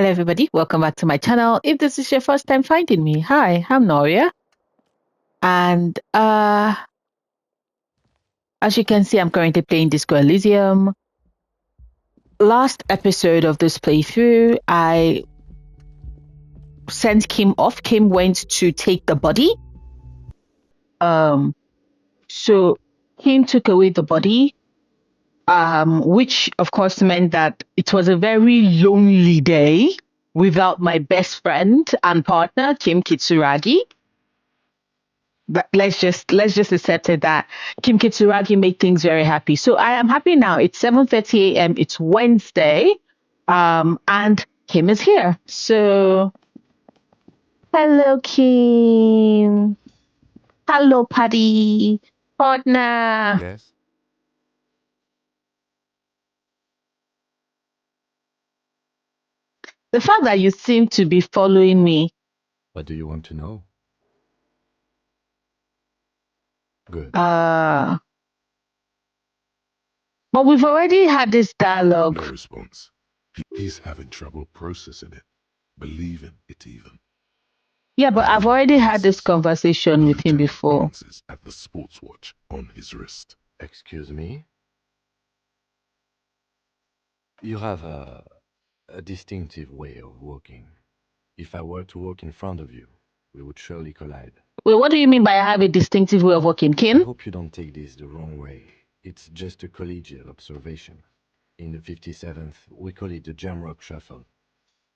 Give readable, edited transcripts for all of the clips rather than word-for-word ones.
Hello, everybody. Welcome back to my channel. If this is your first time finding me, hi, I'm Noria. And as you can see, I'm currently playing Disco Elysium. Last episode of this playthrough, I sent Kim off. Kim went to take the body. So Kim took away the body, which of course meant that it was a very lonely day without my best friend and partner, Kim Kitsuragi. But let's just accept it that Kim Kitsuragi made things very happy. So I am happy now. It's 7:30 a.m. It's Wednesday, and Kim is here. So hello, Kim. Hello, Paddy. Partner. Yes. The fact that you seem to be following me. What do you want to know? Good. But we've already had this No dialogue. response. He's having trouble processing it, believing it even. Yeah, but I've already had this conversation with him Lieutenant before. glances at the sports watch on his wrist. Excuse me? You have a distinctive way of walking. If I were to walk in front of you, we would surely collide. Wait, what do you mean by I have a distinctive way of walking, I Kim? hope you don't take this the wrong way. It's just a collegial observation. In the 57th, we call it the Jamrock Shuffle.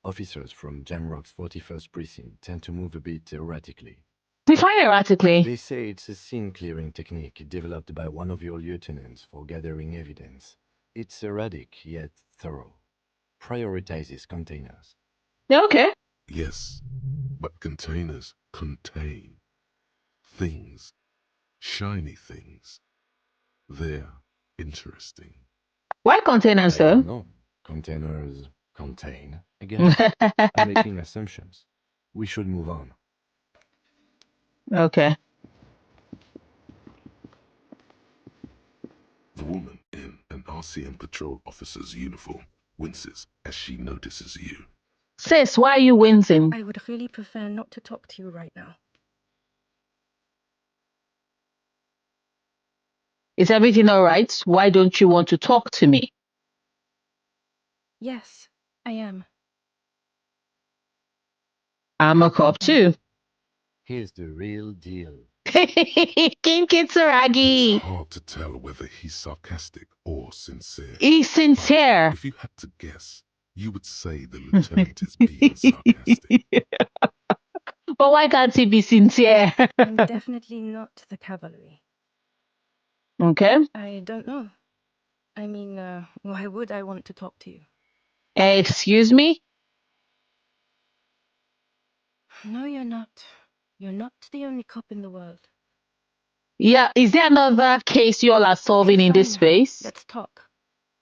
Officers from Jamrock's 41st Precinct tend to move a bit erratically. Define erratically. They say it's a scene-clearing technique developed by one of your lieutenants for gathering evidence. It's erratic, yet thorough. Prioritizes containers. Okay. Yes, but containers contain things, shiny things. They're interesting. Why containers, I though? don't know. Containers contain, I guess. I'm making assumptions. We should move on. Okay. The woman in an RCM patrol officer's uniform winces as she notices you. Sis, why are you wincing? I would really prefer not to talk to you right now. Is everything all right? Why don't you want to talk to me? Yes, I am. I'm a cop too. Here's the real deal. King It's Kitsuragi. hard to tell whether he's sarcastic or sincere. He's sincere. If you had to guess, you would say the lieutenant is being sarcastic. But why can't he be sincere? I'm definitely not the cavalry. Okay. I don't know. I mean, why would I want to talk to you? Excuse me? No, you're not. You're not the only cop in the world. Yeah, is there another case you all are solving Okay, in this fine. space? Let's talk.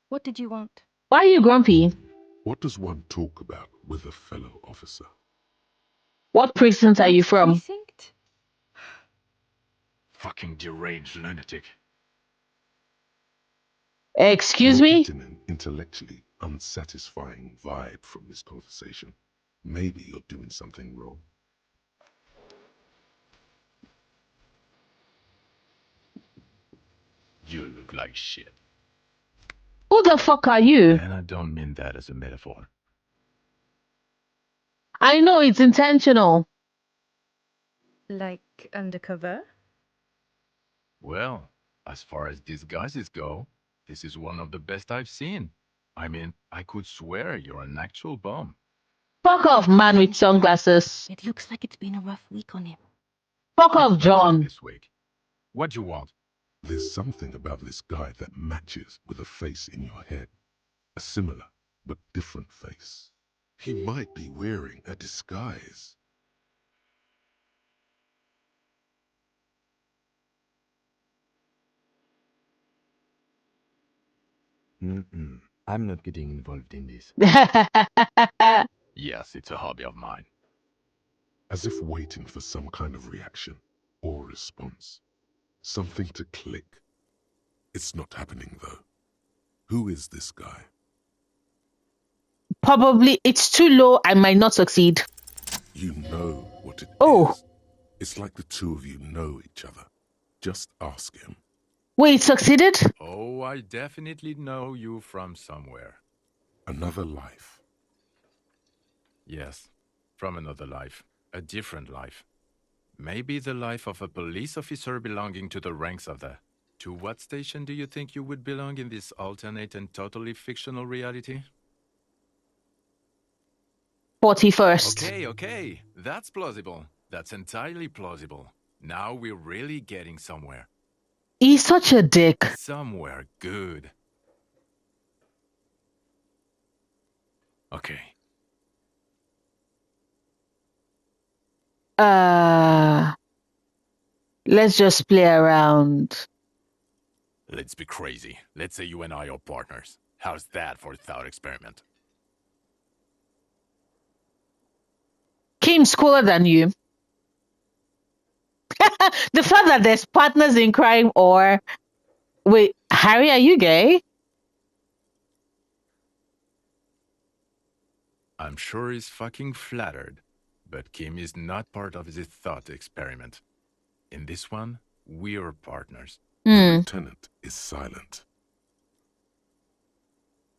What did you want? Why are you grumpy? What does one talk about with a fellow officer? What precinct are you What from? precinct? Fucking deranged lunatic. Excuse You're me? getting an intellectually unsatisfying vibe from this conversation. Maybe you're doing something wrong. You look like shit. Who the fuck are you? And I don't mean that as a metaphor. I know it's intentional. Like undercover? Well, as far as disguises go, this is one of the best I've seen. I mean, I could swear you're an actual bum. Fuck off, man with sunglasses. It looks like it's been a rough week on him. Fuck off, John. This week. What do you want? There's something about this guy that matches with a face in your head. A similar but different face. He might be wearing a disguise. I'm not getting involved in this. Yes, it's a hobby of mine. As if waiting for some kind of reaction or response. Something to click. It's not happening though. Who is this guy? Probably it's too low. I might not succeed. You know what it Oh, is. It's like the two of you know each other. Just ask him. wait, succeeded? Oh, I definitely know you from somewhere. Another life. Yes, from another life. A different life. Maybe the life of a police officer belonging to the ranks of the... To what station do you think you would belong in this alternate and totally fictional reality? 41st. Okay. That's plausible. That's entirely plausible. Now we're really getting somewhere. He's such a dick. Somewhere good. Okay. Let's just play around. Let's be crazy. Let's say you and I are partners. How's that for a thought experiment? Kim's cooler than you. The fact that there's partners in crime or... Wait, Harry, are you gay? I'm sure he's fucking flattered. But Kim is not part of this thought experiment. In this one, we're partners. The lieutenant is silent.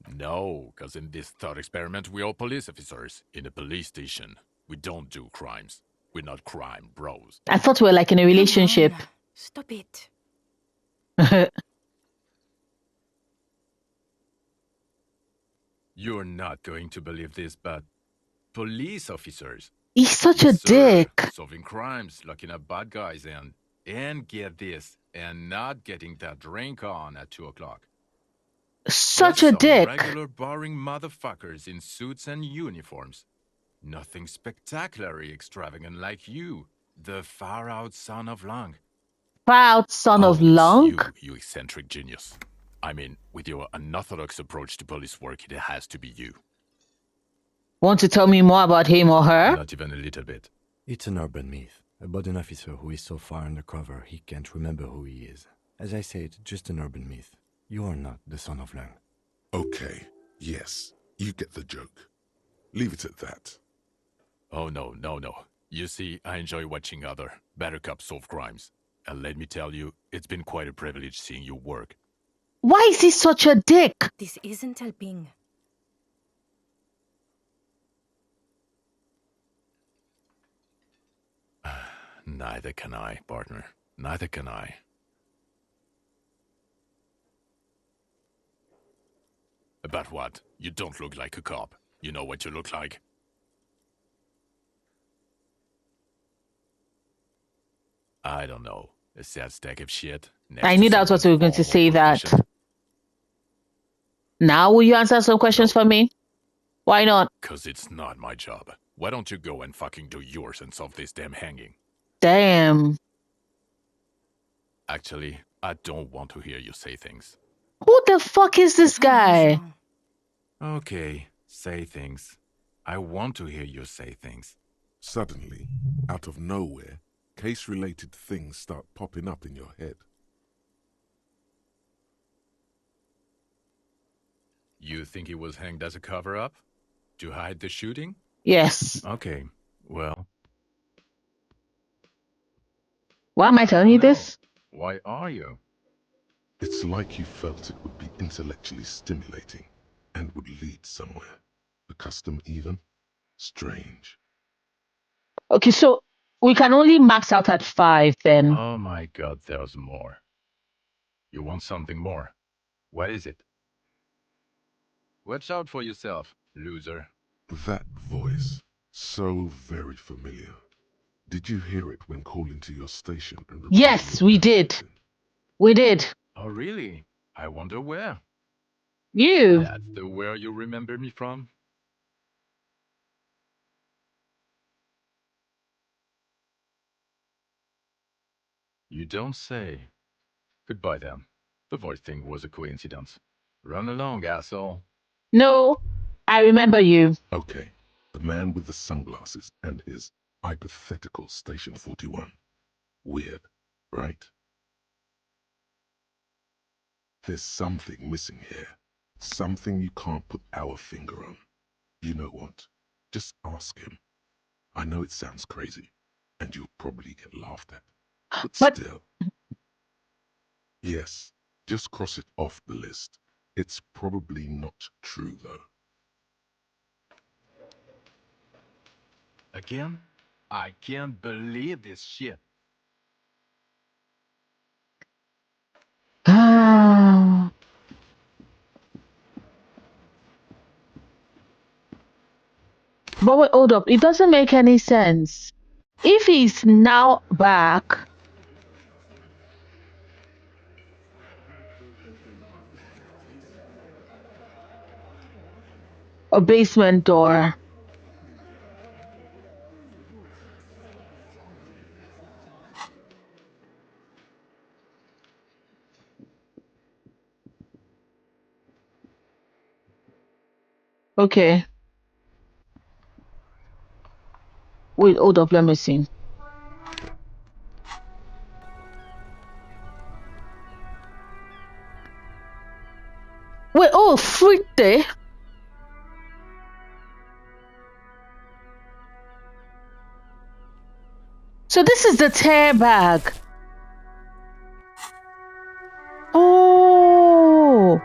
No, because in this thought experiment, we're all police officers in a police station. We don't do crimes. We're not crime bros. I thought we were like in a relationship. Come on, stop it. You're not going to believe this, but police officers. He's such Yes, a sir. dick. Solving crimes, locking up bad guys, and get this, and not getting that drink on at 2 o'clock. Such Just a some dick. regular boring motherfuckers in suits and uniforms. Nothing spectacularly extravagant like you, the far-out son of Lang. Proud son of Oh, it's Long. you eccentric genius. I mean, with your unorthodox approach to police work, it has to be you. Want to tell me more about him or her? Not even a little bit. It's an urban myth about an officer who is so far undercover he can't remember who he is. As I said, just an urban myth. You are not the son of Lang. Okay, yes, you get the joke. Leave it at that. Oh, no. You see, I enjoy watching other better cops solve crimes. And let me tell you, it's been quite a privilege seeing you work. Why is he such a dick? This isn't helping. Neither can I, partner. Neither can I. About what? You don't look like a cop. You know what you look like? I don't know. A sad stack of shit. I knew that's what you were going to say that. Now will you answer some questions for me? Why not? Because it's not my job. Why don't you go and fucking do yours and solve this damn hanging? Damn. Actually, I don't want to hear you say things. Who the fuck is this guy? Okay, say things. I want to hear you say things. Suddenly, out of nowhere, case-related things start popping up in your head. You think he was hanged as a cover-up? To hide the shooting? Yes. Okay, well... Why am I telling you this? Why are you? It's like you felt it would be intellectually stimulating and would lead somewhere. A custom even? Strange. Okay, so we can only max out at 5 then. Oh my god, there's more. You want something more? What is it? Watch out for yourself, loser. That voice, so very familiar. Did you hear it when calling to your station? And Yes, we did. We did. Oh really? I wonder where. You. That's the where you remember me from? You don't say. Goodbye then. The voice thing was a coincidence. Run along, asshole. No, I remember you. Okay, the man with the sunglasses and his hypothetical Station 41. Weird, right? There's something missing here. Something you can't put our finger on. You know what? Just ask him. I know it sounds crazy, and you'll probably get laughed at. But But still, yes, just cross it off the list. It's probably not true, though. Again? I can't believe this shit. ah, but wait, hold up. It doesn't make any sense. If he's now back, a basement door. Okay. Wait, hold up. Let me see. Wait, oh, fritte. So this is the tear bag. Oh,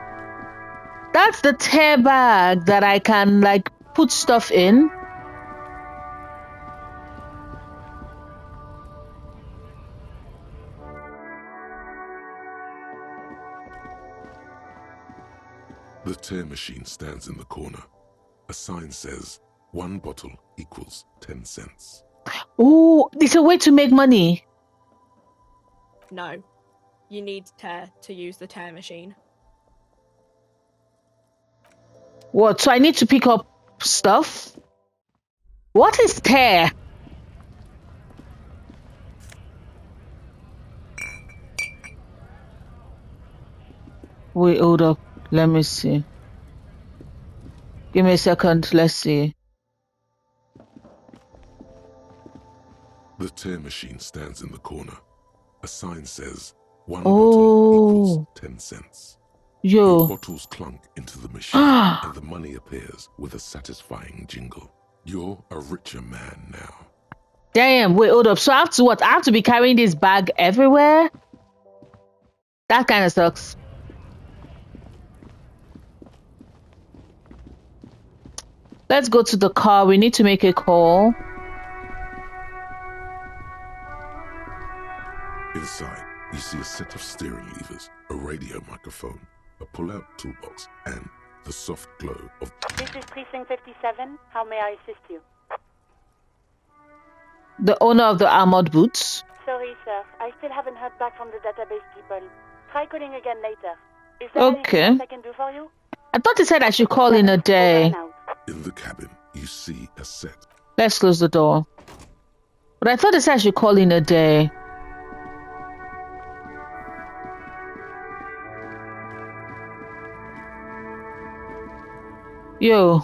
that's the tear bag that I can like put stuff in. The tear machine stands in the corner. A sign says 1 bottle equals 10 cents. Oh, it's a way to make money. No. You need tear to use the tear machine. What? So I need to pick up stuff? What is tear? Wait, hold up. Let me see. Give me a second. Let's see. The tear machine stands in the corner. A sign says 1 bottle equals 10 cents. Your Yo. bottles clunk into the machine and the money appears with a satisfying jingle. You're a richer man now. Damn, wait, hold up. So I have to what? I have to be carrying this bag everywhere? That kind of sucks. Let's go to the car. We need to make a call. Inside, you see a set of steering levers, a radio microphone, a pull-out toolbox, and the soft glow of... This is Precinct 57. How may I assist you? The owner of the armored boots. Sorry, sir. I still haven't heard back from the database people. Try calling again later. Is there Okay. anything else I can do for you? I thought he said I should call in a day. In the cabin, you see a set. Let's close the door. But I thought he said I should call in a day. Yo.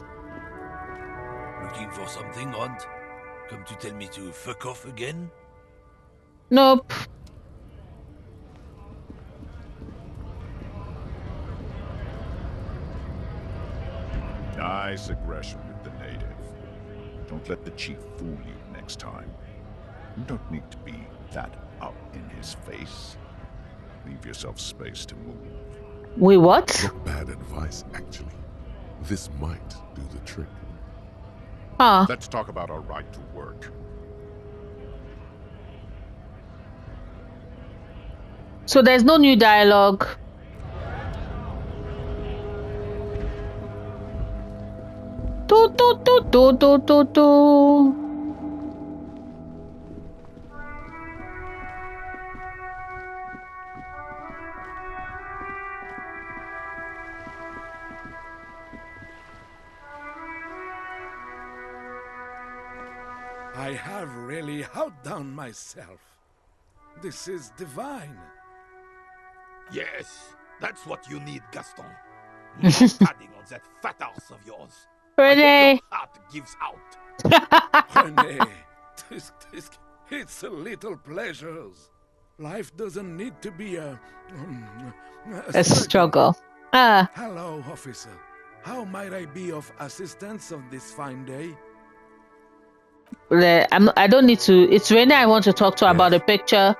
Looking for something, Hunt? Come to tell me to fuck off again? Nope. Nice aggression with the native. Don't let the chief fool you next time. You don't need to be that up in his face. Leave yourself space to move. Wait, what? Not bad advice, actually. This might do the trick. Huh. Let's talk about our right to work. So there's no new dialogue. Do, do, do, do, do, do, do. I have really outdone myself. This is divine. Yes, that's what you need, Gaston. More padding on that fat ass of yours. I hope Renee. your heart gives out. Renee, it's a little pleasures. Life doesn't need to be a A struggle. Ah. Hello, officer. How might I be of assistance on this fine day? I don't need to. It's Renee I want to talk to about Yes? a picture.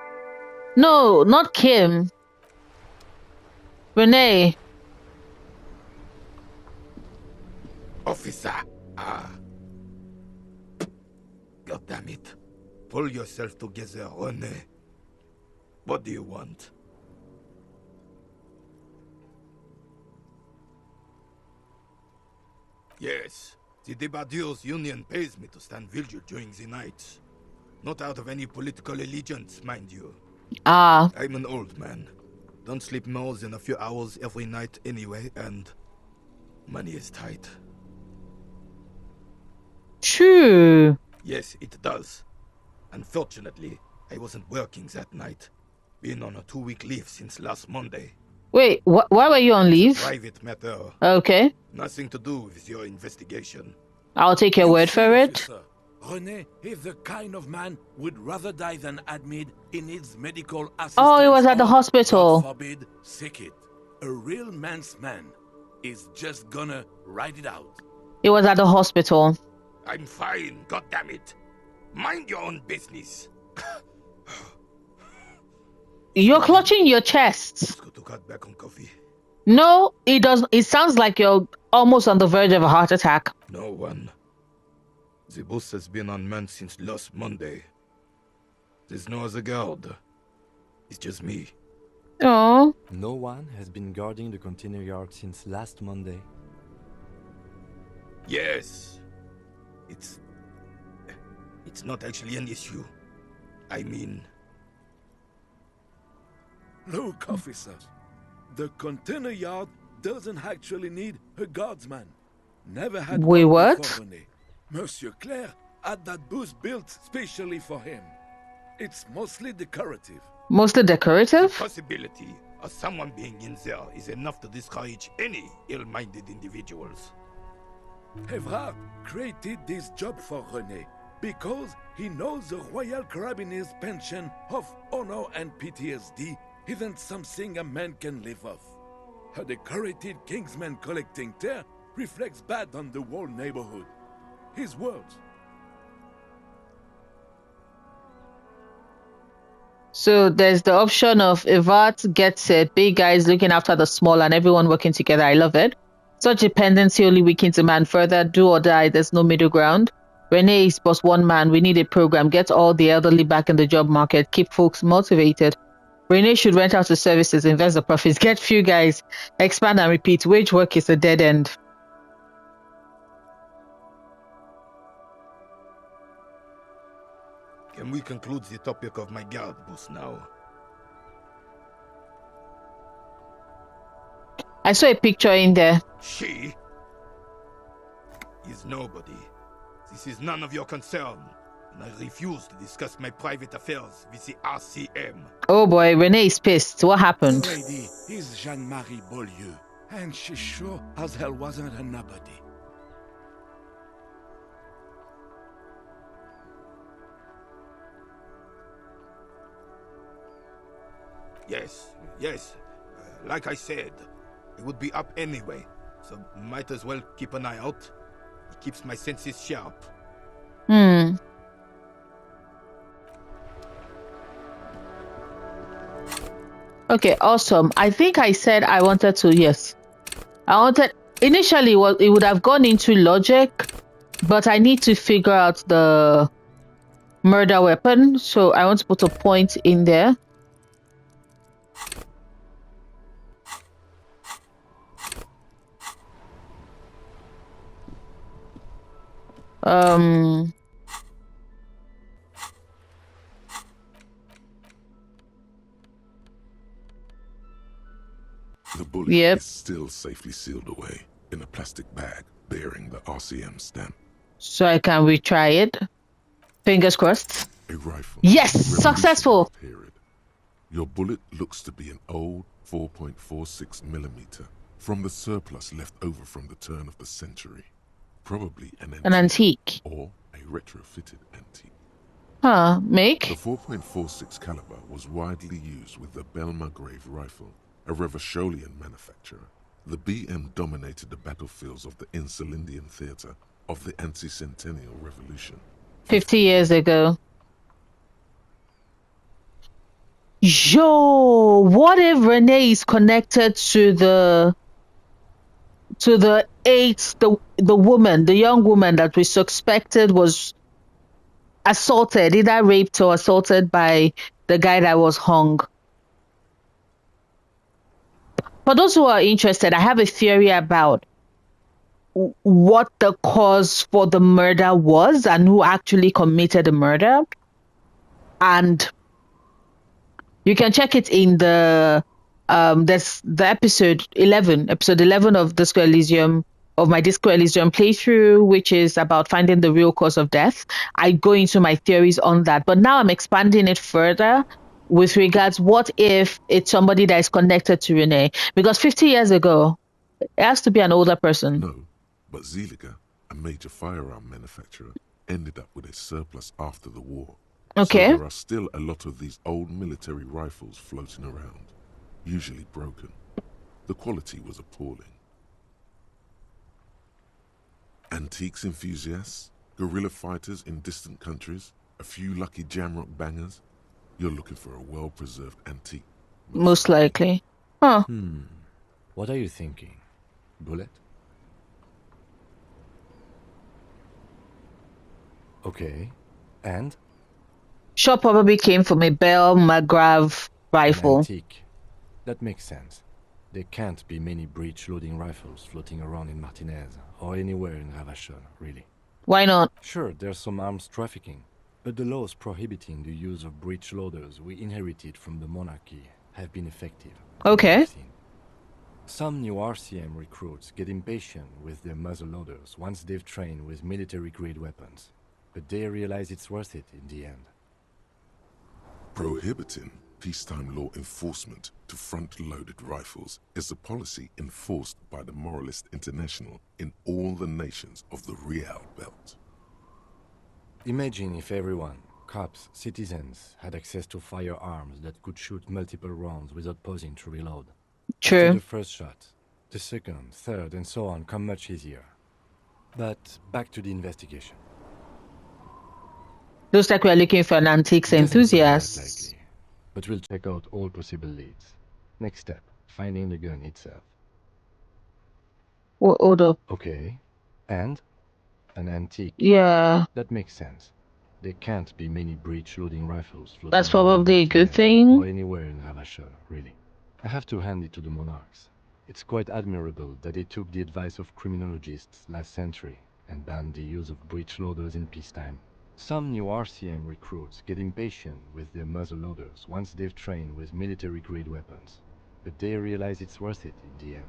No, not Kim. Renee. Officer! Ah. God damn it. Pull yourself together, René. What do you want? Yes, the Debardeurs Union pays me to stand vigil during the night. Not out of any political allegiance, mind you. Ah. I'm an old man. Don't sleep more than a few hours every night anyway, and money is tight. True. Yes, it does. Unfortunately, I wasn't working that night. Been on a 2-week leave since last Monday. Wait, why were you on leave? It's a private matter. Okay. Nothing to do with your investigation. I'll take your word for it. Officer, René is the kind of man would rather die than admit he needs medical assistance. Oh, he was at the hospital. God forbid, sick it. A real man's man is just gonna ride it out. He was at the hospital. I'm fine, goddammit. Mind your own business. You're clutching your chest. Let's go to cut back on coffee. No, it doesn't. It sounds like you're almost on the verge of a heart attack. No one. The boss has been unmanned since last Monday. There's no other guard. It's just me. Oh. No one has been guarding the container yard since last Monday. Yes. It's not actually an issue. I mean... Look, officers. The container yard doesn't actually need a guardsman. Never had Wait, one what? before René. Monsieur Claire had that booth built specially for him. It's mostly decorative. Mostly decorative? The possibility of someone being in there is enough to discourage any ill-minded individuals. Evrart created this job for René because he knows the Royal Carabiniers' pension of honor and PTSD isn't something a man can live off. A decorated Kingsman collecting tear reflects bad on the whole neighborhood. His words. So there's the option of Evrart gets it, big guys looking after the small and everyone working together. I love it. Such dependency only weakens a man further. Do or die, there's no middle ground. Renee is but one man. We need a program. Get all the elderly back in the job market. Keep folks motivated. Renee should rent out the services, invest the profits, get few guys, expand and repeat. Wage work is a dead end. Can we conclude the topic of my guard boost now? I saw a picture in there. She is nobody. This is none of your concern, and I refuse to discuss my private affairs with the RCM. Oh boy, Renee is pissed. What happened? The lady is Jeanne-Marie Beaulieu, and she sure as hell wasn't a nobody. Yes. Like I said, it would be up anyway, so might as well keep an eye out. It keeps my senses sharp. Okay, awesome. I think I said I wanted to, yes. Initially it would have gone into logic, but I need to figure out the murder weapon, so I want to put a point in there. The bullet is still safely sealed away in a plastic bag bearing the RCM stamp. So I can retry it. Fingers crossed. A rifle. Yes! Successful! Period. Your bullet looks to be an old 4.46 millimeter from the surplus left over from the turn of the century. Probably an antique. Or a retrofitted antique. Huh, make? The 4.46 caliber was widely used with the Belmargrave rifle, a Revacholian manufacturer. The BM dominated the battlefields of the Insulindian theater of the anti-centennial revolution. 50 years ago. Yo, what if Renee is connected to the eight, the woman, the young woman that we suspected was assaulted, either raped or assaulted by the guy that was hung? For those who are interested, I have a theory about what the cause for the murder was and who actually committed the murder. And you can check it in there's the episode 11 of Disco Elysium, of my Disco Elysium playthrough, which is about finding the real cause of death. I go into my theories on that, but now I'm expanding it further with regards, what if it's somebody that is connected to Renee? Because 50 years ago, it has to be an older person. No, but Zeliga, a major firearm manufacturer, ended up with a surplus after the war. Okay. So there are still a lot of these old military rifles floating around, usually broken. The quality was appalling. Antiques enthusiasts, guerrilla fighters in distant countries, a few lucky jamrock bangers. You're looking for a well-preserved antique. Most likely. Huh. What are you thinking? Bullet? Okay. And? Shot probably came from a Bell McGrath rifle. An antique. That makes sense. There can't be many breech-loading rifles floating around in Martinez, or anywhere in Ravachol, really. Why not? Sure, there's some arms trafficking, but the laws prohibiting the use of breech loaders we inherited from the monarchy have been effective. Okay. Some new RCM recruits get impatient with their muzzle loaders once they've trained with military-grade weapons, but they realize it's worth it in the end. Prohibiting peacetime law enforcement to front-loaded rifles is a policy enforced by the Moralist International in all the nations of the Real Belt. Imagine if everyone, cops, citizens, had access to firearms that could shoot multiple rounds without pausing to reload. True. After the first shot, the second, third, and so on come much easier. But back to the investigation. Looks like we're looking for an antiques enthusiast. Likely, but we'll check out all possible leads. Next step, finding the gun itself. Hold up. Okay. And? An antique. Yeah. That makes sense. There can't be many breech-loading rifles floating That's around probably a good Martinez thing. or anywhere in Ravachol, really. I have to hand it to the monarchs. It's quite admirable that they took the advice of criminologists last century and banned the use of breech loaders in peacetime. Some new RCM recruits get impatient with their muzzle loaders once they've trained with military-grade weapons, but they realize it's worth it in the end.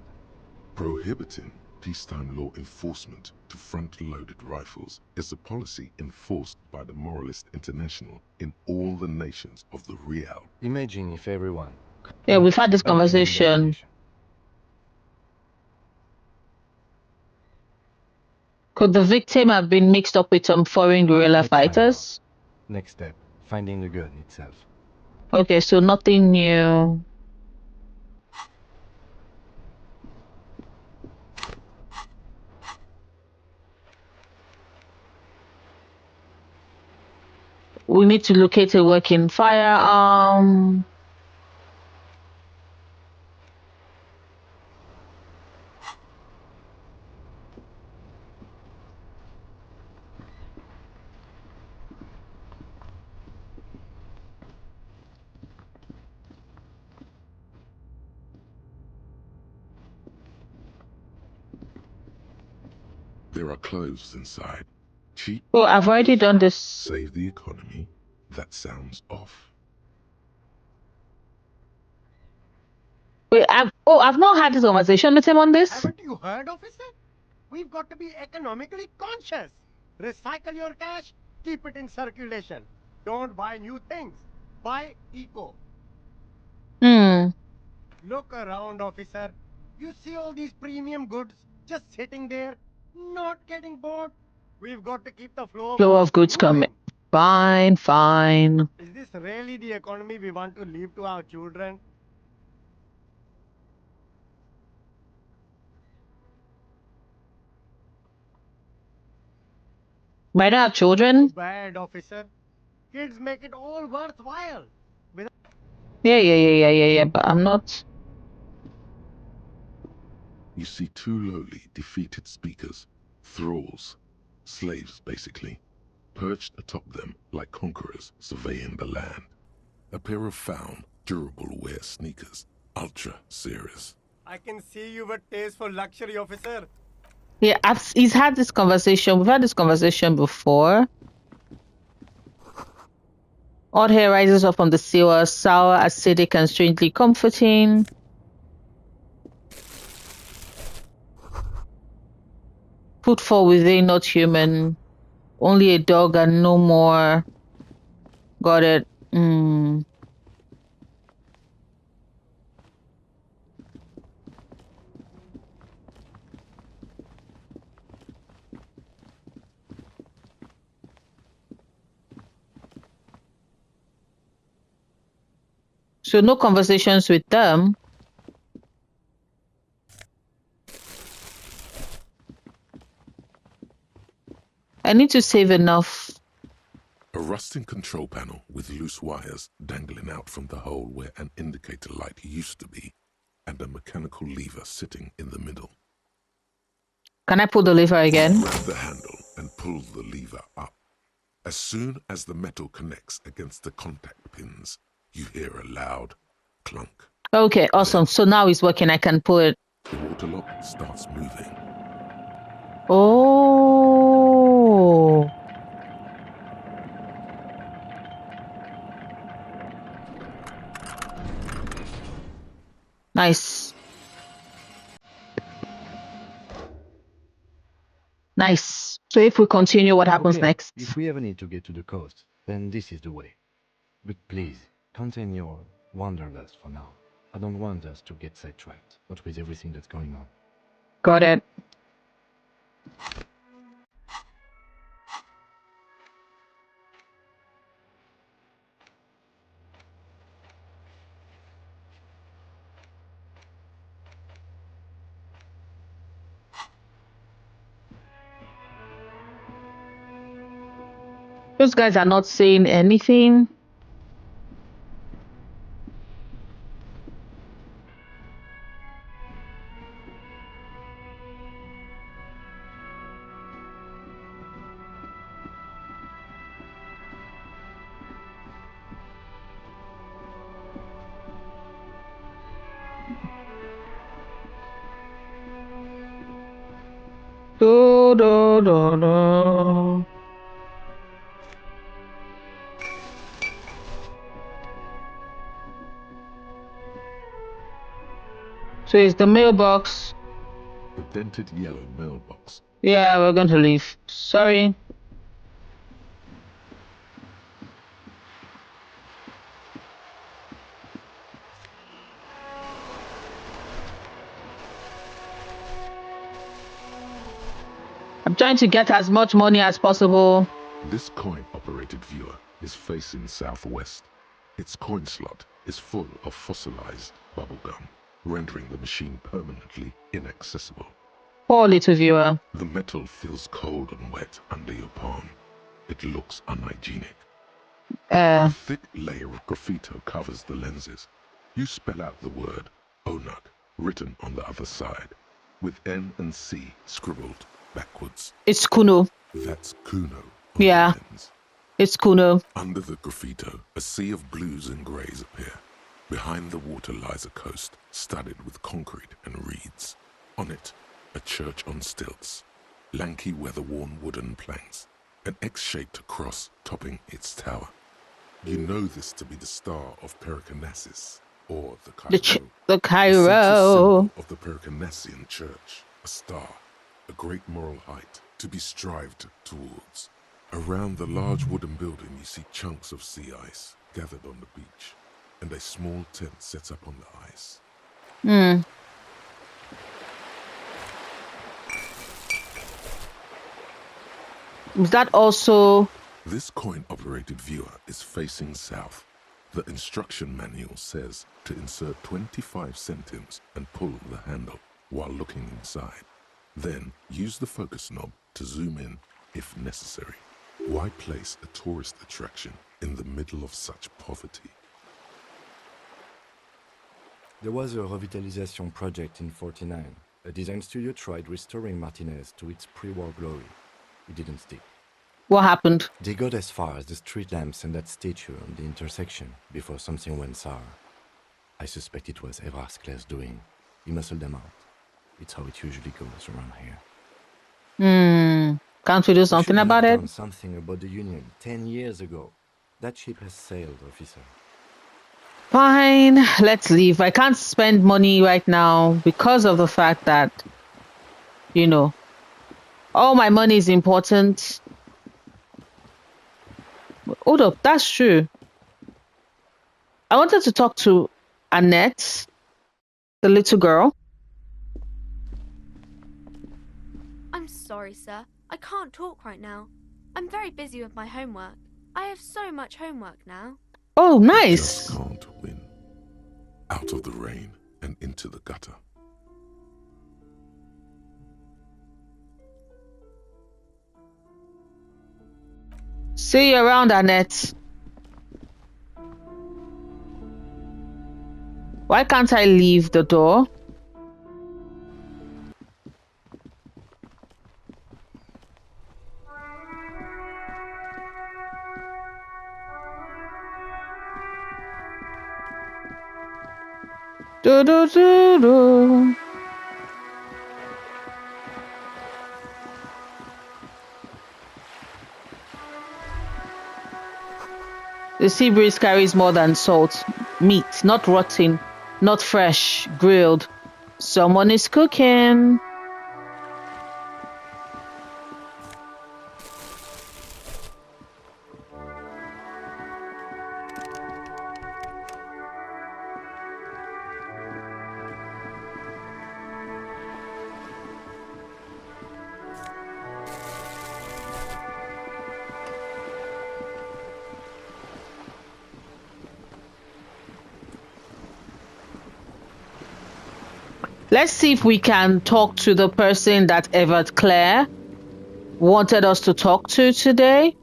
Prohibiting peacetime law enforcement to front-loaded rifles is a policy enforced by the Moralist International in all the nations of the Real. Imagine if everyone... Yeah, we've had this conversation. Could the victim have been mixed up with some foreign guerrilla fighters? Next step, finding the gun itself. Okay, so nothing new. We need to locate a working firearm. There are clothes inside. Cheap. Oh, I've already done this. Save the economy. That sounds off. Wait, I've not had this conversation with him on this. Haven't you heard, officer? We've got to be economically conscious. Recycle your cash, keep it in circulation. Don't buy new things. Buy eco. Look around, officer. You see all these premium goods just sitting there, not getting bought. We've got to keep the flow of goods coming. Fine, fine. Is this really the economy we want to leave to our children? Might I have children? Bad, officer. Kids make it all worthwhile. Yeah, but I'm not. You see two lowly, defeated speakers, thralls, slaves basically, perched atop them like conquerors surveying the land. A pair of found, durable wear sneakers, ultra serious. I can see you have a taste for luxury, officer. Yeah, he's had this conversation. We've had this conversation before. Odd hair rises up from the sewer, sour, acidic, and strangely comforting. Footfall within, not human. Only a dog and no more. Got it. So no conversations with them. I need to save enough. A rusting control panel with loose wires dangling out from the hole where an indicator light used to be, and a mechanical lever sitting in the middle. Can I pull the lever again? Grab the handle and pull the lever up. As soon as the metal connects against the contact pins, you hear a loud clunk. Okay, awesome. So now it's working. I can pull it. The water lock starts moving. Oh. Nice. Nice. So if we continue, what happens next? If we ever need to get to the coast, then this is the way. But please, contain your wanderlust for now. I don't want us to get sidetracked, not with everything that's going on. Got it. Those guys are not saying anything. Do, do, do, do. So it's the mailbox. The dented yellow mailbox. Yeah, we're going to leave. Sorry. I'm trying to get as much money as possible. This coin-operated viewer is facing southwest. Its coin slot is full of fossilized bubblegum, rendering the machine permanently inaccessible. Poor little viewer. The metal feels cold and wet under your palm. It looks unhygienic. A thick layer of graffito covers the lenses. You spell out the word Onuk written on the other side, with N and C scribbled backwards. It's Kuno. That's Kuno. Yeah, it's Kuno. Under the graffito, a sea of blues and greys appear. Behind the water lies a coast, studded with concrete and reeds. On it, a church on stilts, lanky weather-worn wooden planks, an X-shaped cross topping its tower. You know this to be the star of Pericarnassus, or the Cairo. The Cairo. The central symbol of the Pericarnassian church, a star, a great moral height to be strived towards. Around the large wooden building you see chunks of sea ice gathered on the beach, and a small tent set up on the ice. Is that also... This coin-operated viewer is facing south. The instruction manual says to insert 25 centimes and pull the handle while looking inside. Then use the focus knob to zoom in if necessary. Why place a tourist attraction in the middle of such poverty? There was a revitalization project in 49. A design studio tried restoring Martinez to its pre-war glory. It didn't stick. What happened? They got as far as the street lamps and that statue on the intersection before something went sour. I suspect it was Evrart's Claire's doing. He muscled them out. It's how it usually goes around here. Can't we do something about it? Done something about the Union 10 years ago. That ship has sailed, officer. Fine, let's leave. I can't spend money right now because of the fact that, you know, all my money is important. Hold up, that's true. I wanted to talk to Annette, the little girl. I'm sorry, sir. I can't talk right now. I'm very busy with my homework. I have so much homework now. Oh, You nice. just can't win. Out of the rain and into the gutter. See you around, Annette. Why can't I leave the door? Do do do do. The sea breeze carries more than salt. Meat, not rotten, not fresh, grilled. Someone is cooking. Let's see if we can talk to the person that Evrart Claire wanted us to talk to today.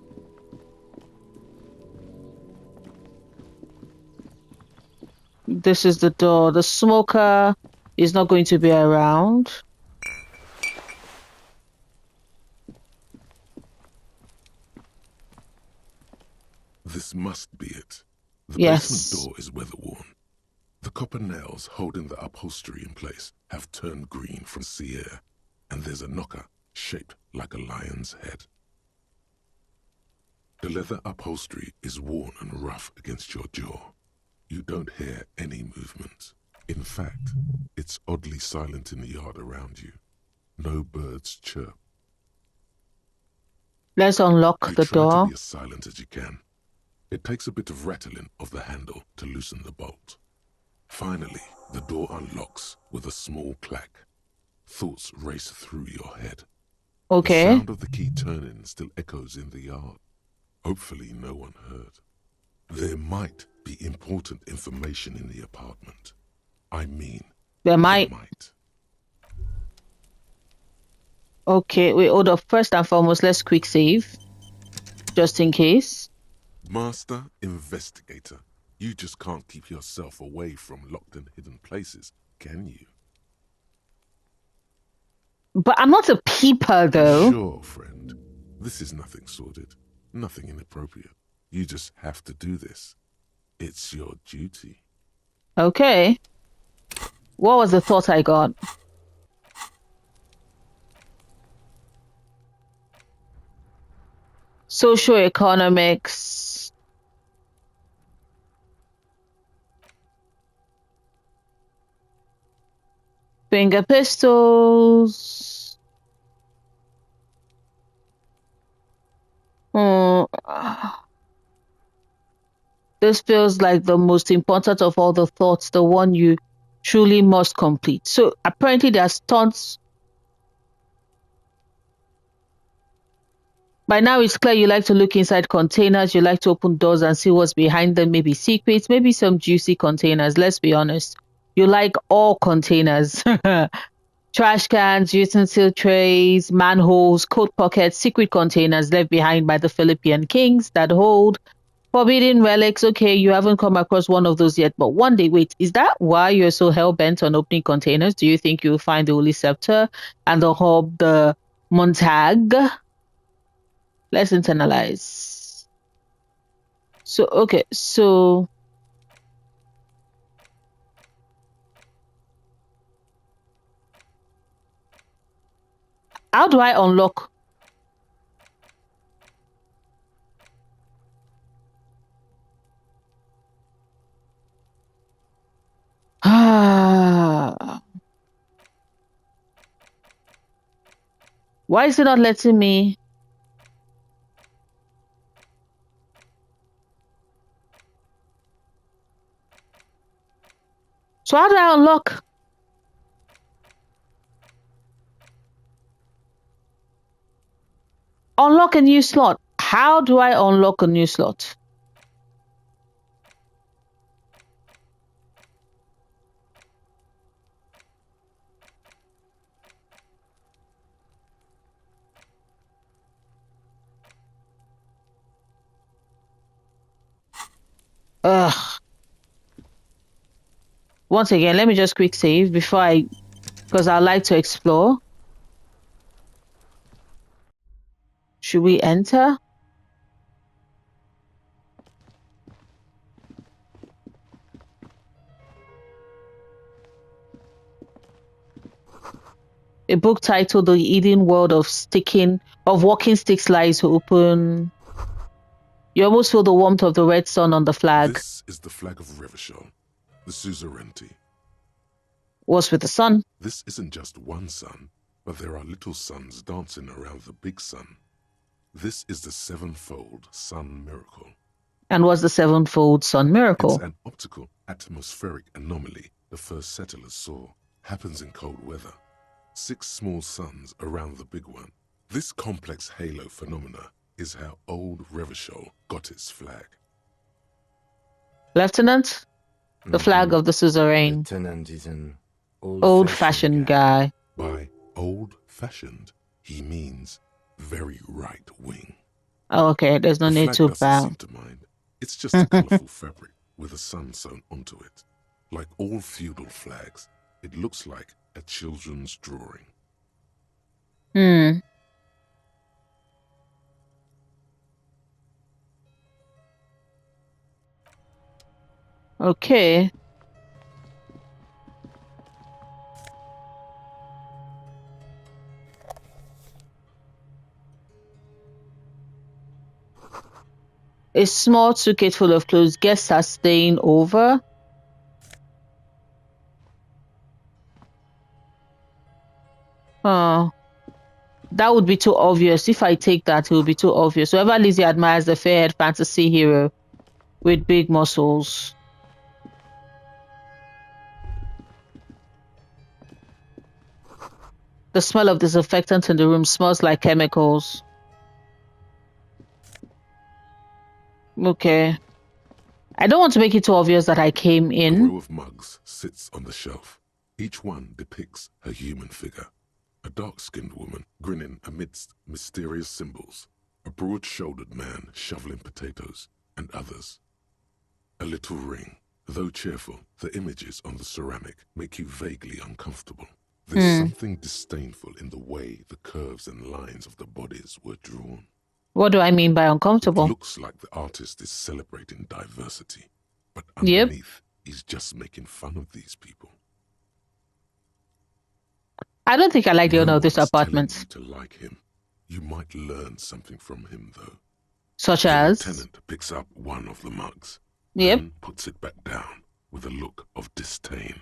This is the door. The smoker is not going to be around. This must be it. The Yes. basement door is weather-worn. The copper nails holding the upholstery in place have turned green from sea air, and there's a knocker shaped like a lion's head. The leather upholstery is worn and rough against your jaw. You don't hear any movement. In fact, it's oddly silent in the yard around you. No birds chirp. Let's unlock the Try door. to be as silent as you can. It takes a bit of rattling of the handle to loosen the bolt. Finally, the door unlocks with a small clack. Thoughts race through your head. Okay. The sound of the key turning still echoes in the yard. Hopefully no one heard. There might be important information in the apartment. I mean, There might. Okay, wait, hold up. First and foremost, let's quick save. Just in case. Master Investigator, you just can't keep yourself away from locked and hidden places, can you? But I'm not a peeper, though. Sure, friend. This is nothing sordid, nothing inappropriate. You just have to do this. It's your duty. Okay. What was the thought I got? Socioeconomics. Finger pistols. This feels like the most important of all the thoughts, the one you truly must complete. So apparently there's tons. By now it's clear you like to look inside containers, you like to open doors and see what's behind them, maybe secrets, maybe some juicy containers, let's be honest. You like all containers. Trash cans, utensil trays, manholes, coat pockets, secret containers left behind by the Philippine kings that hold forbidden relics. Okay, you haven't come across one of those yet, but one day, wait, is that why you're so hell-bent on opening containers? Do you think you'll find the Holy Scepter and the Montag? Let's internalize. So, okay, so... how do I unlock? Why is it not letting me? So how do I unlock? Unlock a new slot. How do I unlock a new slot? Ugh. Once again, let me just quick save before I... because I like to explore. Should we enter? A book titled The Hidden World of Walking Sticks lies open. You almost feel the warmth of the red sun on the flag. This is the flag of Revachol, the suzerainty. What's with the sun? This isn't just one sun, but there are little suns dancing around the big sun. This is the sevenfold sun miracle. And what's the sevenfold sun miracle? It's an optical atmospheric anomaly the first settlers saw. Happens in cold weather. 6 small suns around the big one. This complex halo phenomena is how old Revachol got its flag. Lieutenant? The flag of the suzerain. Lieutenant is an old-fashioned guy. By old-fashioned, he means very right-wing. Oh, okay, there's no need to bow. Seem to mind. It's just a colorful fabric with a sun sewn onto it. Like all feudal flags, it looks like a children's drawing. Okay. A small suitcase full of clothes. Guests are staying over. Oh. That would be too obvious. If I take that, it would be too obvious. Whoever Lizzie admires the fair-haired fantasy hero with big muscles. The smell of disinfectant in the room smells like chemicals. Okay. I don't want to make it too obvious that I came in. A row of mugs sits on the shelf. Each one depicts a human figure. A dark-skinned woman grinning amidst mysterious symbols. A broad-shouldered man shoveling potatoes, and others. A little ring. Though cheerful, the images on the ceramic make you vaguely uncomfortable. There's something disdainful in the way the curves and lines of the bodies were drawn. What do I mean by uncomfortable? It looks like the artist is celebrating diversity, but underneath, he's just making fun of these people. I don't think I like the owner of this apartment. To like him, you might learn something from him, though. Such as? The lieutenant picks up one of the mugs, and puts it back down with a look of disdain.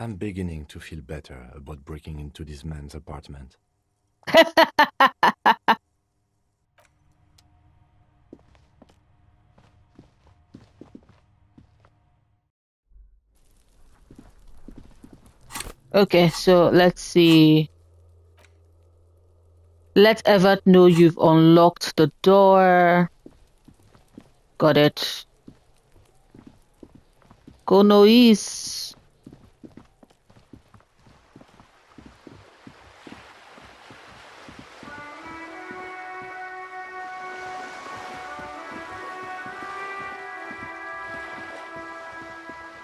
I'm beginning to feel better about breaking into this man's apartment. Okay, so let's see. Let Evrart know you've unlocked the door. Got it. Go noise.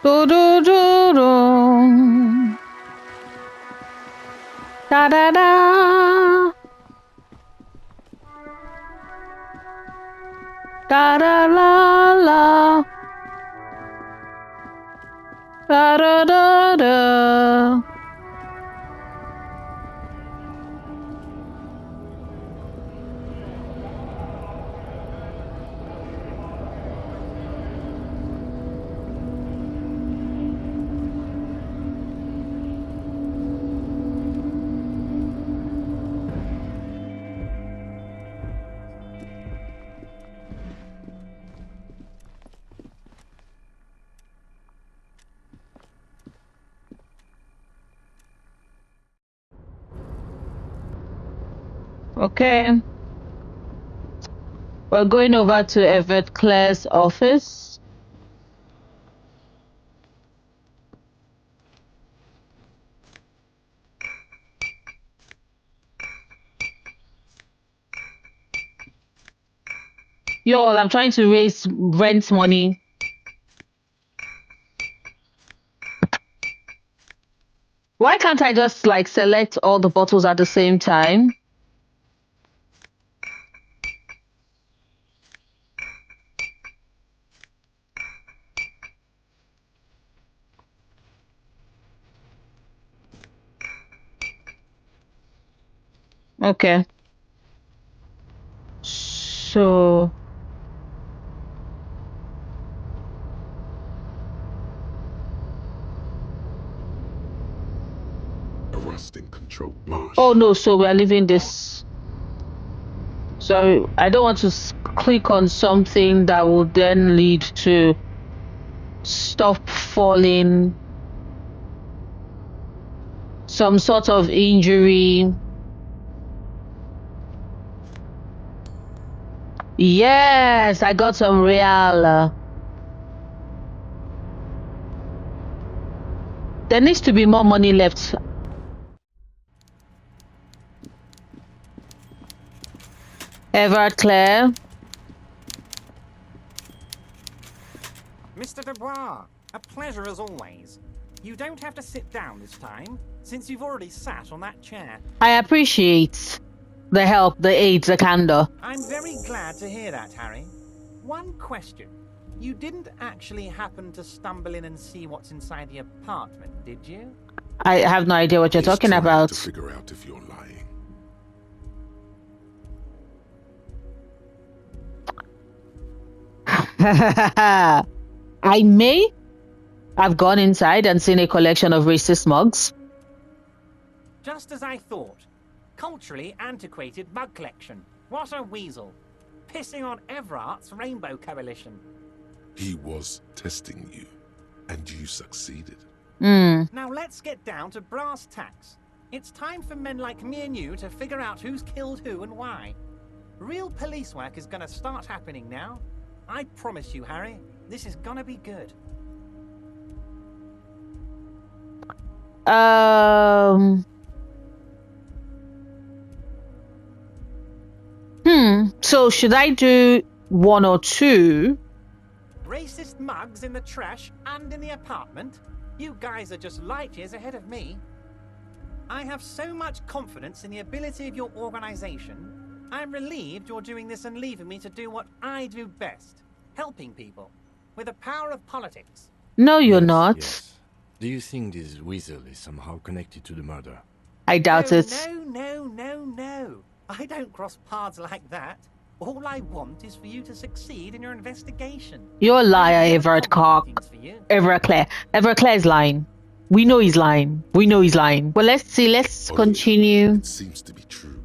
Do do do do. Da da da. Da da la la. Da da da da. Okay. We're going over to Evrart Claire's office. Yo, I'm trying to raise rent money. Why can't I just like select all the bottles at the same time? Okay. So Arresting control marsh. oh no, so we're leaving this. So I don't want to click on something that will then lead to stop falling, some sort of injury. Yes, I got some real. There needs to be more money left. Evrart Claire. Mr. Dubois, a pleasure as always. You don't have to sit down this time, since you've already sat on that chair. I appreciate the help, the aid, the candor. I'm very glad to hear that, Harry. One question. You didn't actually happen to stumble in and see what's inside the apartment, did you? I have no idea what you're talking about. To figure out if you're lying. I may have gone inside and seen a collection of racist mugs. Just as I thought. Culturally antiquated mug collection. What a weasel. Pissing on Evrart's Rainbow Coalition. He was testing you, and you succeeded. Now let's get down to brass tacks. It's time for men like me and you to figure out who's killed who and why. Real police work is gonna start happening now. I promise you, Harry, this is gonna be good. So should I do one or two? Racist mugs in the trash and in the apartment? You guys are just light years ahead of me. I have so much confidence in the ability of your organization. I'm relieved you're doing this and leaving me to do what I do best. Helping people. With the power of politics. No, you're not. Yes. Do you think this Weasel is somehow connected to the murder? I doubt it. No. I don't cross paths like that. All I want is for you to succeed in your investigation. You're a liar, Evrart Claire. Evrart Claire is lying. We know he's lying. Well, let's see. Let's continue. It seems to be true.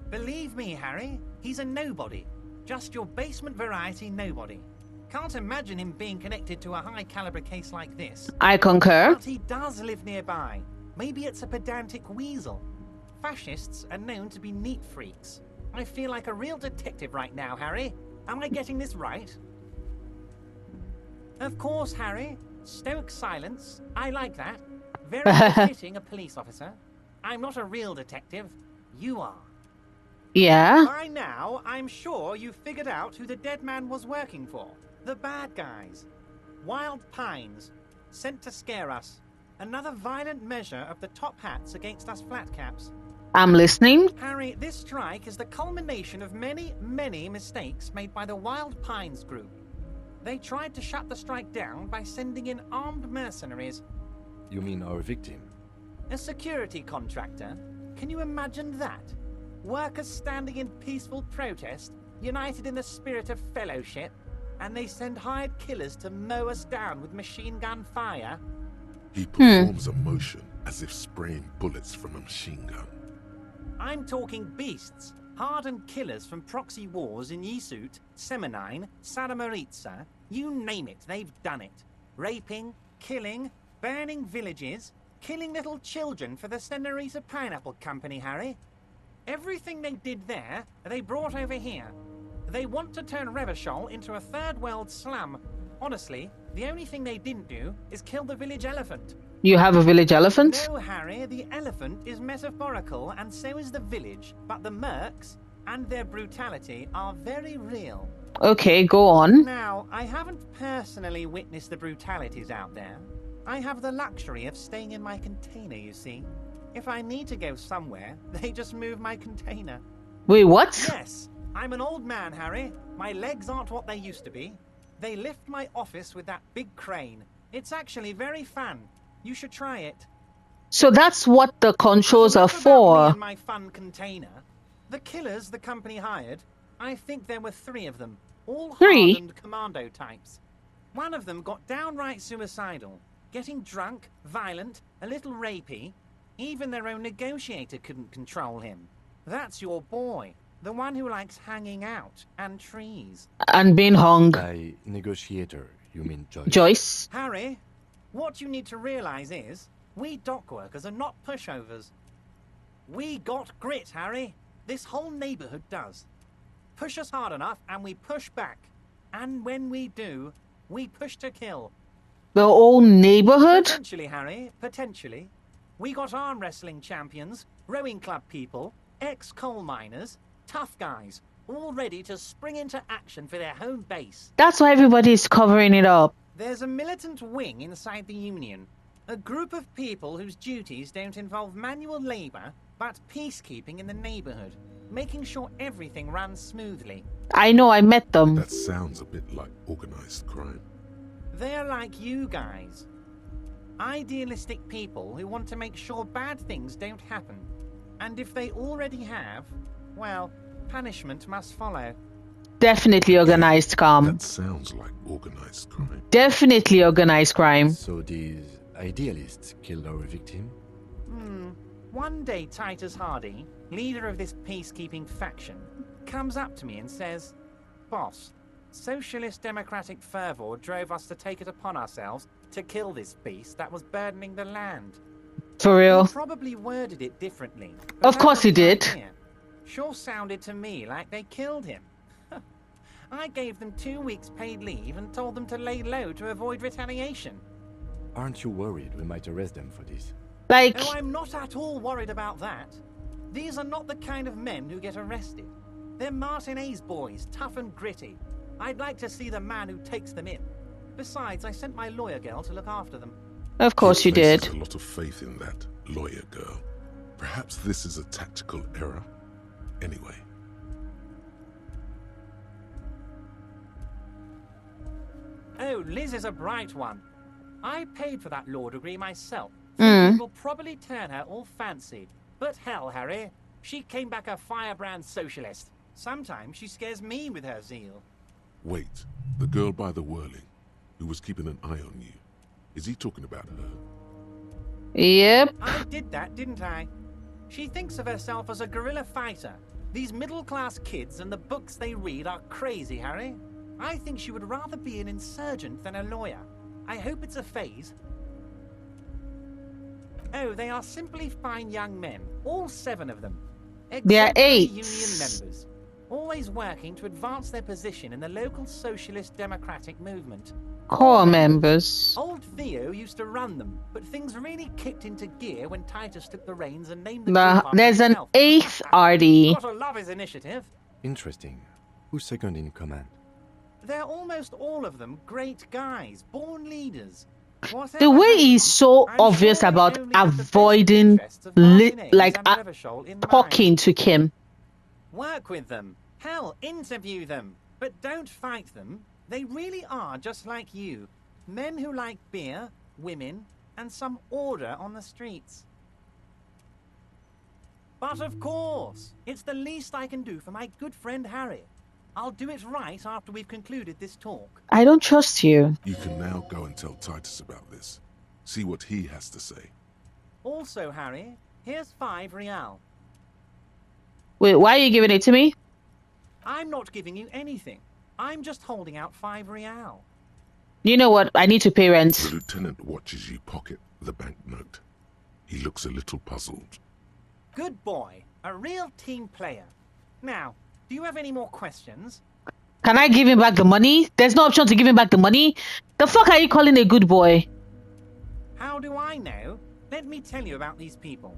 Believe me, Harry, he's a nobody. Just your basement variety nobody. Can't imagine him being connected to a high-caliber case like this. I concur. But he does live nearby. Maybe it's a pedantic weasel. Fascists are known to be neat freaks. I feel like a real detective right now, Harry. Am I getting this right? Of course, Harry. Stoic silence. I like that. Very befitting a police officer. I'm not a real detective. You are. Yeah? By now, I'm sure you've figured out who the dead man was working for. The bad guys. Wild Pines. Sent to scare us. Another violent measure of the top hats against us flatcaps. I'm listening. Harry, this strike is the culmination of many, many mistakes made by the Wild Pines group. They tried to shut the strike down by sending in armed mercenaries. You mean our victim? A security contractor? Can you imagine that? Workers standing in peaceful protest, united in the spirit of fellowship, and they send hired killers to mow us down with machine gun fire? He performs a motion as if spraying bullets from a machine gun. I'm talking beasts, hardened killers from proxy wars in Yisut, Semenine, Saramaritsa, you name it, they've done it. Raping, killing, burning villages, killing little children for the Senorita Pineapple Company, Harry. Everything they did there, they brought over here. They want to turn Revachol into a third world slum. Honestly, the only thing they didn't do is kill the village elephant. You have a village elephant? No, Harry, the elephant is metaphorical and so is the village, but the mercs and their brutality are very real. Okay, go on. Now, I haven't personally witnessed the brutalities out there. I have the luxury of staying in my container, you see. If I need to go somewhere, they just move my container. Wait, what? Yes, I'm an old man, Harry. My legs aren't what they used to be. They lift my office with that big crane. It's actually very fun. You should try it. So that's what the controls are Me for. and my fun container. The killers the company hired, I think there were 3 of them, all hardened commando types. One of them got downright suicidal, getting drunk, violent, a little rapey. Even their own negotiator couldn't control him. That's your boy, the one who likes hanging out and trees. And being hung. By negotiator, you mean Joyce? Joyce? Harry, what you need to realize is, we dock workers are not pushovers. We got grit, Harry. This whole neighborhood does. Push us hard enough and we push back. And when we do, we push to kill. The whole neighborhood? Potentially, Harry, potentially. We got arm wrestling champions, rowing club people, ex-coal miners, tough guys, all ready to spring into action for their home base. That's why everybody's covering it up. There's a militant wing inside the Union. A group of people whose duties don't involve manual labor, but peacekeeping in the neighborhood, making sure everything runs smoothly. I know, I met them. That sounds a bit like organized crime. They're like you guys. Idealistic people who want to make sure bad things don't happen. And if they already have, well, punishment must follow. Definitely organized crime. That sounds like organized crime. Definitely organized crime. So these idealists killed our victim? One day Titus Hardy, leader of this peacekeeping faction, comes up to me and says, "Boss, socialist democratic fervor drove us to take it upon ourselves to kill this beast that was burdening the land." For real? He probably worded it differently. Of course he did. Sure sounded to me like they killed him. I gave them 2 weeks paid leave and told them to lay low to avoid retaliation. Aren't you worried we might arrest them for this? Like... No, I'm not at all worried about that. These are not the kind of men who get arrested. They're Martinez boys, tough and gritty. I'd like to see the man who takes them in. Besides, I sent my lawyer girl to look after them. Of course you did. A lot of faith in that lawyer girl. Perhaps this is a tactical error. Anyway. Oh, Liz is a bright one. I paid for that law degree myself. Mm. It will probably turn her all fancy. But hell, Harry, she came back a firebrand socialist. Sometimes she scares me with her zeal. Wait, the girl by the whirling, who was keeping an eye on you. Is he talking about her? Yep. I did that, didn't I? She thinks of herself as a guerrilla fighter. These middle-class kids and the books they read are crazy, Harry. I think she would rather be an insurgent than a lawyer. I hope it's a phase. Oh, they are simply fine young men, all 7 of them. They are 8. Union members, always working to advance their position in the local socialist democratic movement. Core members. Old Theo used to run them, but things really kicked into gear when Titus took the reins and named the group after There's an himself. 8th Artie. Gotta love his initiative. Interesting. Who's second in command? They're almost all of them great guys, born leaders. The way he's so obvious about avoiding talking to Kim. Work with them. Hell, interview them. But don't fight them. They really are just like you. Men who like beer, women, and some order on the streets. But of course, it's the least I can do for my good friend Harry. I'll do it right after we've concluded this talk. I don't trust you. You can now go and tell Titus about this. See what he has to say. Also, Harry, here's 5 real. Wait, why are you giving it to me? I'm not giving you anything. I'm just holding out 5 real. You know what? I need to pay rent. The lieutenant watches you pocket the banknote. He looks a little puzzled. Good boy. A real team player. Now, do you have any more questions? Can I give him back the money? There's no option to give him back the money. The fuck are you calling a good boy? How do I know? Let me tell you about these people.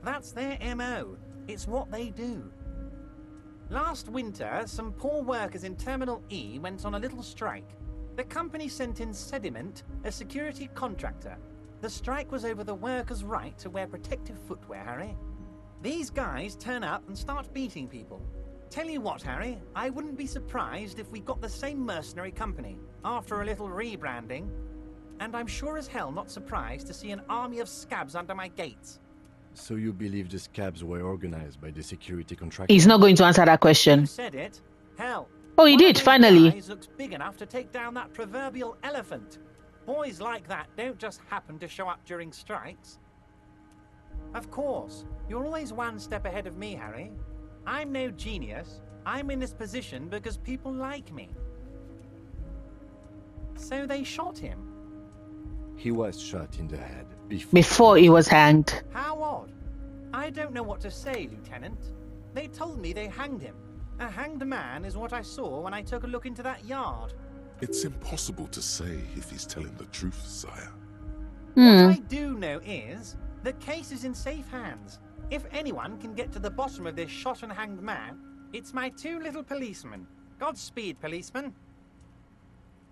That's their MO. It's what they do. Last winter, some poor workers in Terminal E went on a little strike. The company sent in Sediment, a security contractor. The strike was over the workers' right to wear protective footwear, Harry. These guys turn up and start beating people. Tell you what, Harry, I wouldn't be surprised if we got the same mercenary company after a little rebranding. And I'm sure as hell not surprised to see an army of scabs under my gates. So you believe the scabs were organized by the security contractor? He's not going to answer that question. You said it. Hell. Oh, he did, finally. Guys looks big enough to take down that proverbial elephant. Boys like that don't just happen to show up during strikes. Of course, you're always one step ahead of me, Harry. I'm no genius. I'm in this position because people like me. So they shot him. He was shot in the head before he was hanged. How odd. I don't know what to say, Lieutenant. They told me they hanged him. A hanged man is what I saw when I took a look into that yard. It's impossible to say if he's telling the truth, sire. What I do know is the case is in safe hands. If anyone can get to the bottom of this shot and hanged man, it's my 2 little policemen. Godspeed, policeman.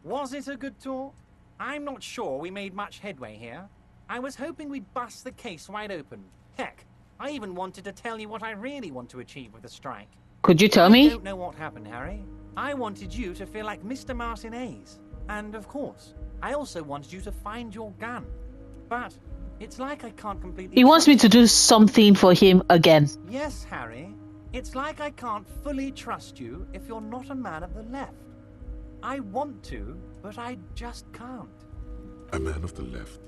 Was it a good talk? I'm not sure we made much headway here. I was hoping we'd bust the case wide open. Heck, I even wanted to tell you what I really want to achieve with the strike. Could you tell me? I don't know what happened, Harry. I wanted you to feel like Mr. Martinez. And of course, I also wanted you to find your gun. But it's like I can't completely... He wants me to do something for him again. Yes, Harry. It's like I can't fully trust you if you're not a man of the left. I want to, but I just can't. A man of the left.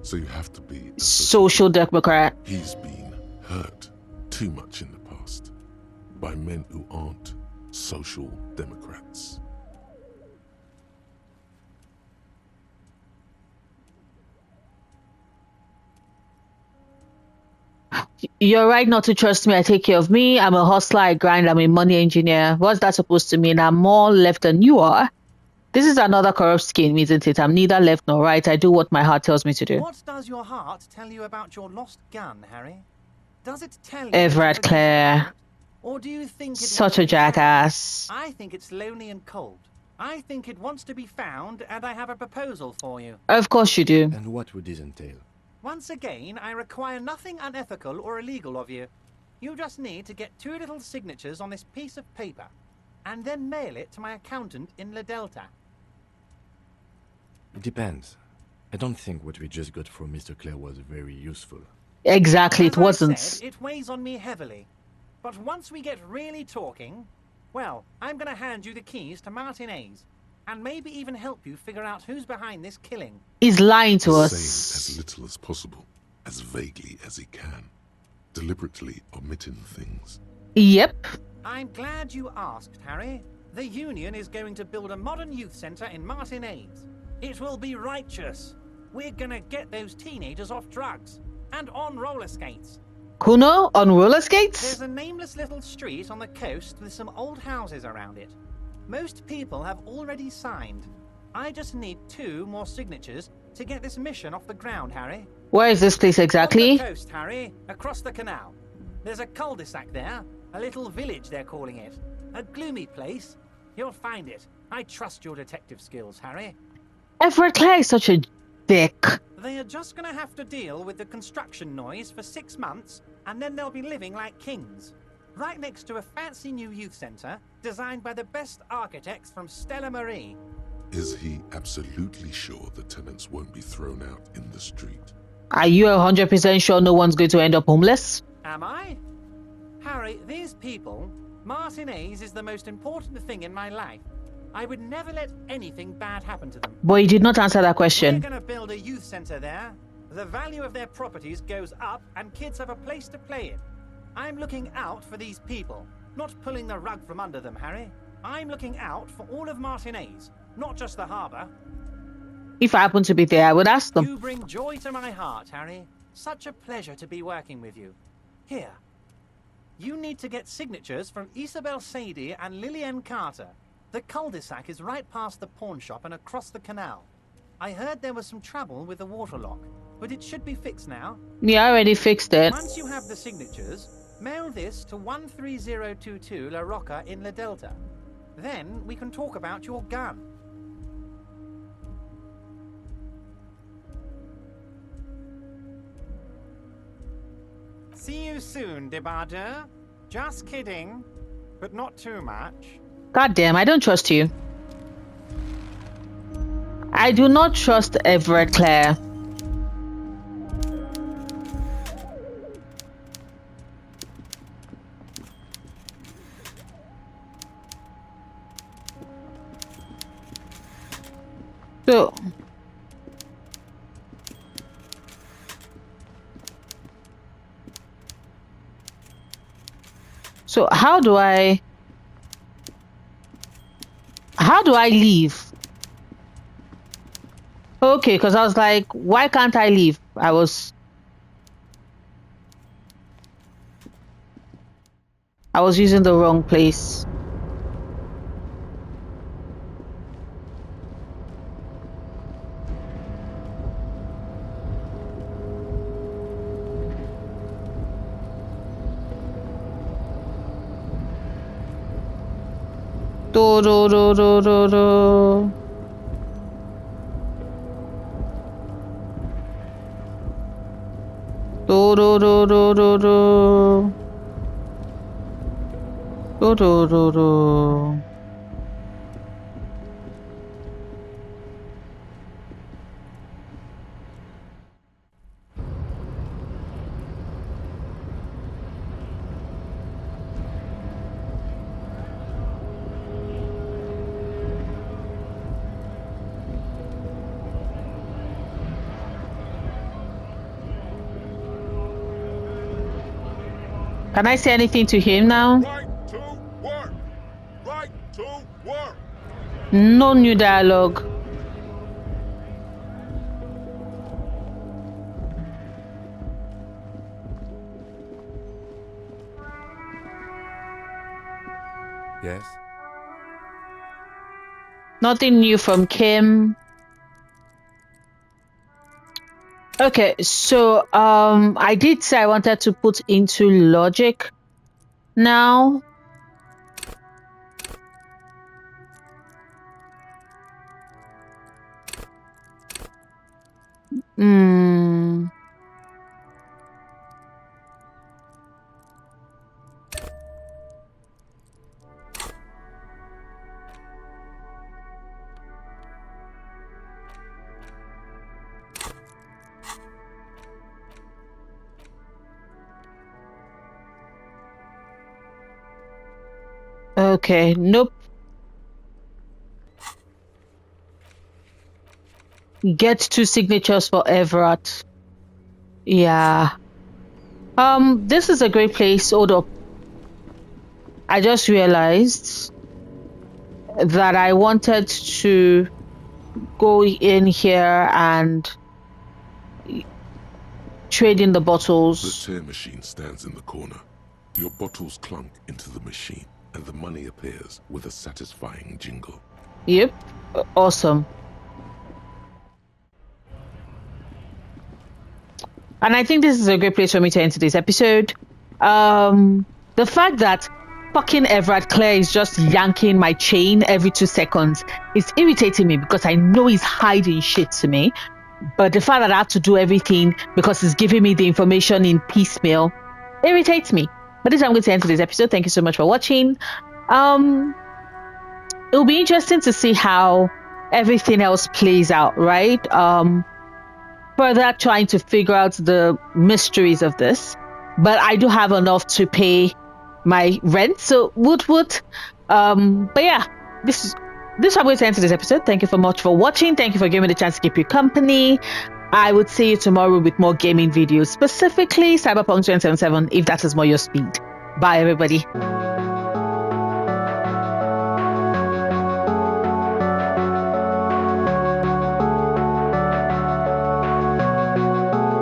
So you have to be a social democrat. He's been hurt too much in the past by men who aren't social democrats. You're right not to trust me. I take care of me. I'm a hustler. I grind. I'm a money engineer. What's that supposed to mean? I'm more left than you are. This is another corrupt scheme, isn't it? I'm neither left nor right. I do what my heart tells me to do. What does your heart tell you about your lost gun, Harry? Does it tell you... Evrart Claire. Or do you think it's... Such a jackass. I think it's lonely and cold. I think it wants to be found, and I have a proposal for you. Of course you do. And what would this entail? Once again, I require nothing unethical or illegal of you. You just need to get 2 little signatures on this piece of paper, and then mail it to my accountant in La Delta. It depends. I don't think what we just got from Mr. Clare was very useful. Exactly, it wasn't. I said, it weighs on me heavily. But once we get really talking, well, I'm going to hand you the keys to Martinez, and maybe even help you figure out who's behind this killing. He's lying to us. Saying as little as possible, as vaguely as he can, deliberately omitting things. Yep. I'm glad you asked, Harry. The Union is going to build a modern youth centre in Martinez. It will be righteous. We're gonna get those teenagers off drugs and on roller skates. Kuno on roller skates? There's a nameless little street on the coast with some old houses around it. Most people have already signed. I just need 2 more signatures to get this mission off the ground, Harry. Where is this place exactly? On the coast, Harry, across the canal. There's a cul-de-sac there, a little village they're calling it. A gloomy place. You'll find it. I trust your detective skills, Harry. Evrart Clare is such a dick. They are just gonna have to deal with the construction noise for 6 months, and then they'll be living like kings. Right next to a fancy new youth centre, designed by the best architects from Stella Marie. Is he absolutely sure the tenants won't be thrown out in the street? Are you 100% sure no one's going to end up homeless? Am I? Harry, these people, Martinez is the most important thing in my life. I would never let anything bad happen to them. But you did not answer that question. We're gonna build a youth centre there. The value of their properties goes up and kids have a place to play in. I'm looking out for these people, not pulling the rug from under them, Harry. I'm looking out for all of Martinez, not just the harbour. If I happen to be there, I would ask them. You bring joy to my heart, Harry. Such a pleasure to be working with you. Here. You need to get signatures from Isabel Sadie and Lillian Carter. The cul-de-sac is right past the pawn shop and across the canal. I heard there was some trouble with the water lock, but it should be fixed now. Yeah, I already fixed it. Once you have the signatures, mail this to 13022 La Rocca in La Delta. Then we can talk about your gun. See you soon, Debardeur. Just kidding, but not too much. God damn, I don't trust you. I do not trust Evrart Clare. So how do I leave? Okay, because I was like, why can't I leave? I was using the wrong place. Do do do do do do. Do do do do do do. Do do do do. Can I say anything to him now? Right to work! Right to work! No new dialogue. Yes? Nothing new from Kim. Okay, so I did say I wanted to put into logic now. Okay, nope. Get 2 signatures for Evrart. Yeah. This is a great place. Hold up. I just realized that I wanted to go in here and trade in the bottles. The tear machine stands in the corner. Your bottles clunk into the machine, and the money appears with a satisfying jingle. Yep. Awesome. And I think this is a great place for me to end today's episode. The fact that fucking Evrart Claire is just yanking my chain every 2 seconds. It's irritating me because I know he's hiding shit to me. But the fact that I have to do everything because he's giving me the information in piecemeal irritates me. But this is how I'm going to end today's episode. Thank you so much for watching. It'll be interesting to see how everything else plays out, right? Further trying to figure out the mysteries of this. But I do have enough to pay my rent, so woot. But yeah, this is how I'm going to end today's episode. Thank you so much for watching. Thank you for giving me the chance to keep you company. I would see you tomorrow with more gaming videos, specifically Cyberpunk 2077, if that is more your speed. Bye, everybody.